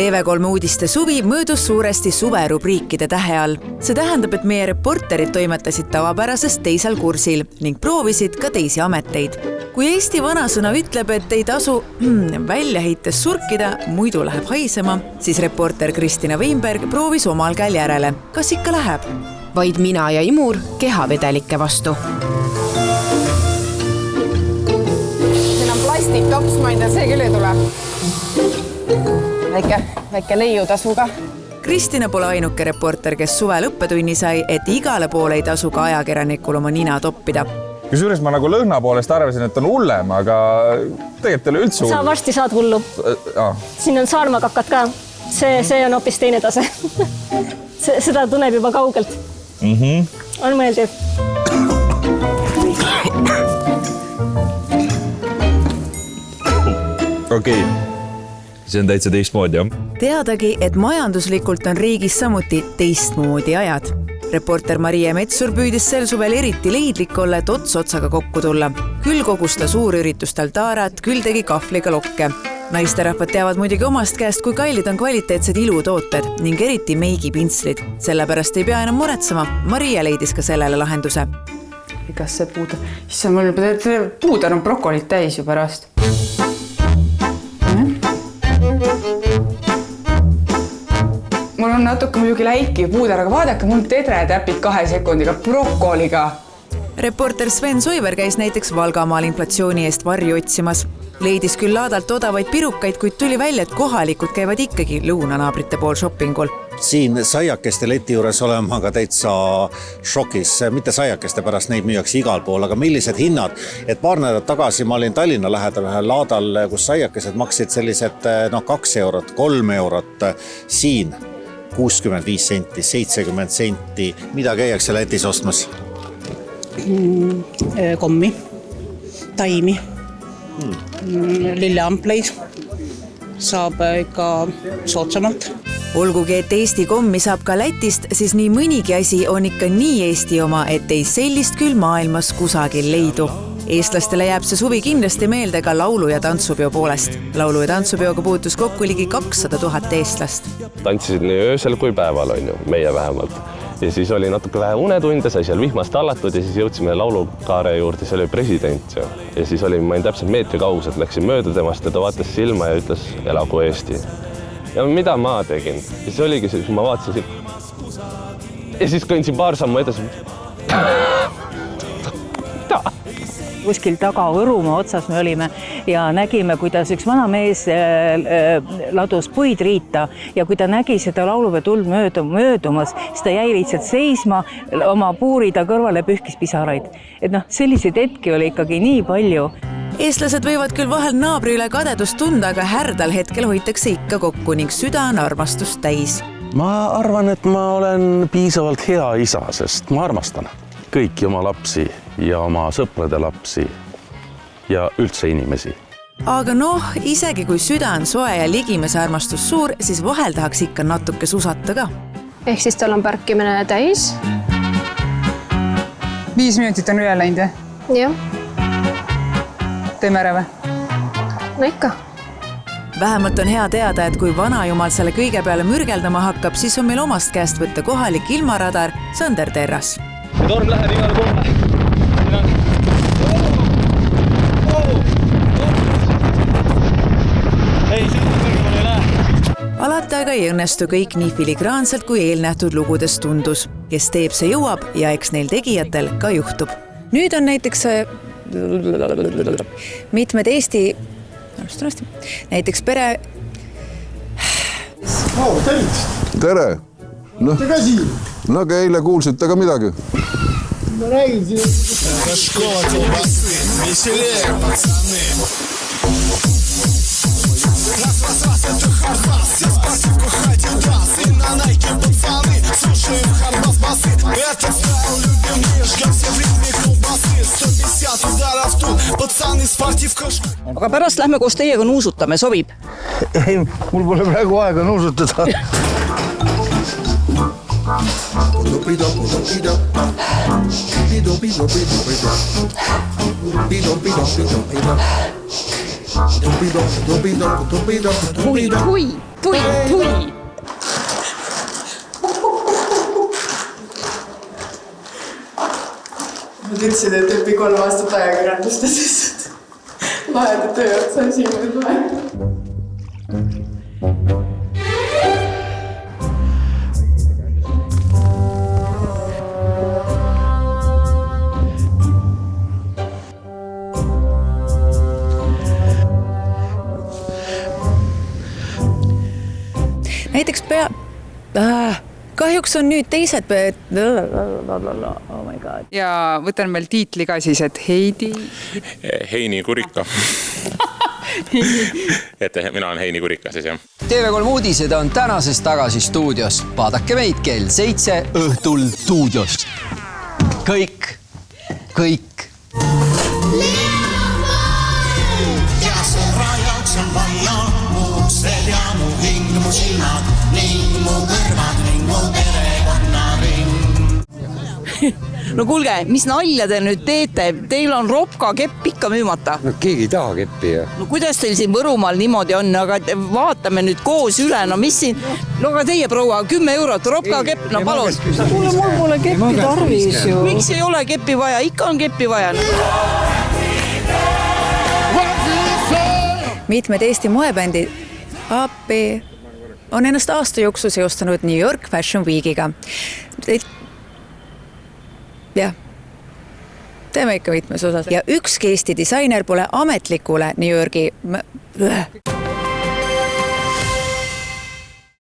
TV3 uudiste suvi möödus suuresti suverubriikide tähe all. See tähendab, et meie reporterid toimetasid tavapärasest teisel kursil ning proovisid ka teisi ameteid. Kui Eesti vanasõna ütleb, et ei tasu välja heites surkida, muidu läheb haisema, siis reporter Kristina Weinberg proovis omal käel järele. Kas ikka läheb? Vaid mina ja Imur kehavedelike vastu. Siin on plastiktops, ma ei tea, see küll ei tule. Väike leiutasuga. Kristina pole ainuke reporter, kes suvel õppetunni sai, et igale poole ei tasu ka ajakirjanikul oma nina toppida. Kusjuures ma nagu lõhna poolest arvasin, et on hullem, aga tegelikult oli üldse hullu. Sa varsti saad hullu. Siin on saarmakakad ka. See on hoopis teine tase. Seda tunneb juba kaugelt. On mõeldiv. Okei. See on täitsa teistmoodi, jah? Teadagi, et majanduslikult on riigis samuti teistmoodi ajad. Reporter Marie Metsur püüdis sel suvel eriti leidlik olla, et ots otsaga kokku tulla. Küll kogus ta suurüritustel taarat, küll tegi kahvliga lokke. Naisterahvad teavad muidugi omast käest, kui kallid on kvaliteetsed ilutooted ning eriti meigipintslid. Sellepärast ei pea enam muretsema. Maria leidis ka sellele lahenduse. Kas see puuder on brokolit täis ju pärast. Mul on natuke muidugi läiki puuder, aga vaadake, mul tedre täpid 2 sekundiga brokoliga. Reporter Sven Soiver käis näiteks Valgamaal inflatsiooni eest varju otsimas. Leidis küll laadalt odavaid pirukaid, kuid tuli välja, et kohalikud käivad ikkagi lõunanaabrite pool shoppingul. Siin saiakeste leti juures olema aga täitsa šokis. Mitte saiakeste pärast, neid müüakse igal pool, aga millised hinnad? Et paar nädalat tagasi ma olin Tallinna lähedal ühel laadal, kus saiakesed maksid sellised 2 eurot, 3 eurot. Siin 65 senti, 70 senti. Mida käiakse Lätis ostmas? Kommi, taimi, lilleampleid saab ikka sootsamalt. Olgugi, et Eesti kommi saab ka Lätist, siis nii mõnigi asi on ikka nii Eesti oma, et ei sellist küll maailmas kusagil leidu. Eestlastele jääb see suvi kindlasti meelde ka laulu- ja tantsupeo poolest. Laulu- ja tantsupeoga puutus kokku ligi 200 000 eestlast. Tantsisid nii öösel kui päeval, on ju, meie vähemalt. Ja siis oli natuke vähe unetunde, sai seal vihmast allatud ja siis jõudsime laulukaare juurde, see oli president. Ja siis oli, ma olin täpselt meetri kaugused, läksin mööda temast ja ta vaatas silma ja ütles, elagu Eesti. Ja mida ma tegin? Ja see oligi see, kui ma vaatasin. Ja siis kõndsin paar sammu edasi. Kuskil taga Võrumaa otsas me olime ja nägime, kuidas üks vana mees ladus puid riita ja kui ta nägi seda laulupeo tuld möödumas, siis ta jäi lihtsalt seisma, oma puurida kõrvale pühkis pisaraid. Et selliseid hetki oli ikkagi nii palju. Eestlased võivad küll vahel naabri üle kadedust tunda, aga härdal hetkel hoitakse ikka kokku ning süda on armastust täis. Ma arvan, et ma olen piisavalt hea isa, sest ma armastan kõiki oma lapsi ja oma sõprade lapsi ja üldse inimesi. Aga isegi kui süda on soe ja ligimese armastus suur, siis vahel tahaks ikka natuke susata ka. Ehk siis tal on parkimine täis. 5 minutit on üle läinud, jah? Jah. Teeme ära või? No ikka. Vähemalt on hea teada, et kui vanajumal selle kõige peale mürgeldama hakkab, siis on meil omast käest võtta kohalik ilmaradar Sander Terras. Torm läheb igale poole. Ei, siin ei lähe. Alati aga ei õnnestu kõik nii filigraanselt, kui eelnähtud lugudes tundus. Kes teeb, see jõuab ja eks neil tegijatel ka juhtub. Nüüd on näiteks mitmed Eesti näiteks pere... Tere! No eile kuulsite ka midagi. Ma räägin siin. Škola kolbасы, veselее, пацаны. Раз, это хардбас, все спасибо ходил газ. И на найке, пацаны, слушаем хардбас басы. Этот стайл любим нежка, все в ритме колбасы. 150 ударов тут, пацаны, спортивка. Aga pärast lähme koos teiega nuusutame, sobib? Ei, mul pole praegu aega nuusutada. Tui. Nad ütlesid, et õpi 3 aastat ajakirjandust ja siis laheda töö otsa siin või tule. näiteks kahjuks on nüüd teised oh my god. Ja võtan veel tiitli ka siis, et Heidi. Heini Kurika. Et mina olen Heini Kurika siis, jah. TV3 uudised on tänases tagasi stuudios. Vaadake meid kell 7 õhtul stuudios. Kõik. Mu silmad ning mu kõrvad ning mu perekonna ring. No kuulge, mis nalja te nüüd teete? Teil on ropka kepp ikka müümata. No keegi ei taha keppi. No kuidas teil siin Võrumaal niimoodi on, aga vaatame nüüd koos üle, no mis siin? No aga teie proua, 10 eurot, ropka kepp, no palun. Kuule, mul pole keppi tarvis ju. Miks ei ole keppi vaja? Ikka on keppi vaja. Mitmed Eesti moebändid AP on ennast aasta jooksul seostanud New York Fashion Weekiga. Jah, teeme ikka mitmes osas. Ja ükski Eesti disainer pole ametlikule New Yorgi